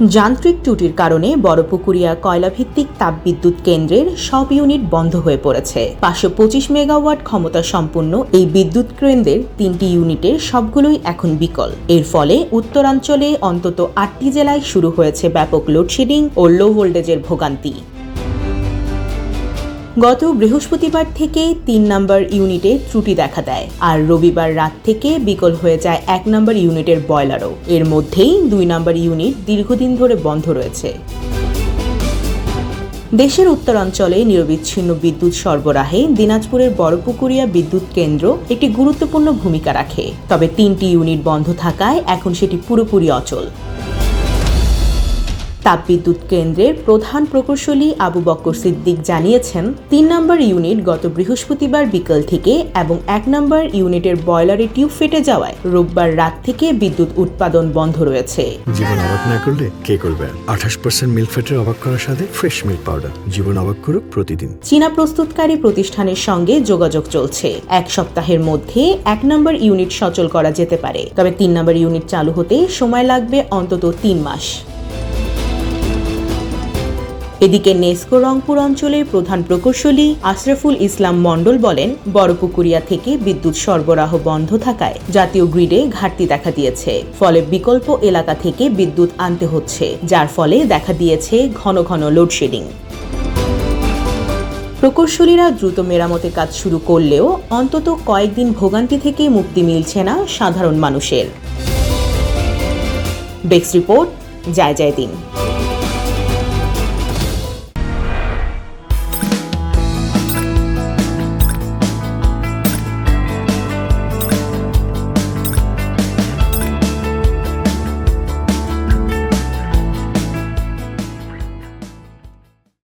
যান্ত্রিক ত্রুটির কারণে বড়পুকুরিয়া কয়লাভিত্তিক তাপবিদ্যুৎ কেন্দ্রের সব ইউনিট বন্ধ হয়ে পড়েছে। 525 মেগাওয়াট ক্ষমতা সম্পন্ন এই বিদ্যুৎ কেন্দ্রের 3টি ইউনিটের সবগুলোই এখন বিকল। এর ফলে উত্তরাঞ্চলে অন্তত 8টি জেলায় শুরু হয়েছে ব্যাপক লোডশেডিং ও লো ভোল্টেজের ভোগান্তি। গত বৃহস্পতিবার থেকে 3 নম্বর ইউনিটে ত্রুটি দেখা দেয়, আর রবিবার রাত থেকে বিকল হয়ে যায় 1 নম্বর ইউনিটের বয়লারও। এর মধ্যেই 2 নম্বর ইউনিট দীর্ঘদিন ধরে বন্ধ রয়েছে। দেশের উত্তরাঞ্চলে নিরবিচ্ছিন্ন বিদ্যুৎ সরবরাহে দিনাজপুরের বড়পুকুরিয়া বিদ্যুৎ কেন্দ্র একটি গুরুত্বপূর্ণ ভূমিকা রাখে। তবে 3টি ইউনিট বন্ধ থাকায় এখন সেটি পুরোপুরি অচল। তাপবিদ্যুৎ কেন্দ্রের প্রধান প্রকৌশলী আবু বকর সিদ্দিক জানিয়েছেন, 3 নম্বর ইউনিট গত বৃহস্পতিবার বিকেল থেকে এবং 1 নম্বর ইউনিটের বয়লারে টিউব ফেটে যাওয়ায় রোববার রাত থেকে বিদ্যুৎ উৎপাদন বন্ধ রয়েছে। জীবন অবাক না করলে কে করবে? 28% মিল্ক ফ্যাটের অবাক করার সাথে ফ্রেশ মিল্ক পাউডার। জীবন অবাক করুক প্রতিদিন। চীনা প্রস্তুতকারী প্রতিষ্ঠানের সঙ্গে যোগাযোগ চলছে। 1 সপ্তাহের মধ্যে 1 নম্বর ইউনিট সচল করা যেতে পারে। তবে 3 নম্বর ইউনিট চালু হতে সময় লাগবে অন্তত 3 মাস। এদিকে নেস্কো রংপুর অঞ্চলের প্রধান প্রকৌশলী আশরাফুল ইসলাম মণ্ডল বলেন, বড়পুকুরিয়া থেকে বিদ্যুৎ সরবরাহ বন্ধ থাকায় জাতীয় গ্রিডে ঘাটতি দেখা দিয়েছে। ফলে বিকল্প এলাকা থেকে বিদ্যুৎ আনতে হচ্ছে, যার ফলে দেখা দিয়েছে ঘন ঘন লোডশেডিং। প্রকৌশলীরা দ্রুত মেরামতের কাজ শুরু করলেও অন্তত কয়েকদিন ভোগান্তি থেকে মুক্তি মিলছে না সাধারণ মানুষের। বেক্স রিপোর্ট, জয় জয় দিন।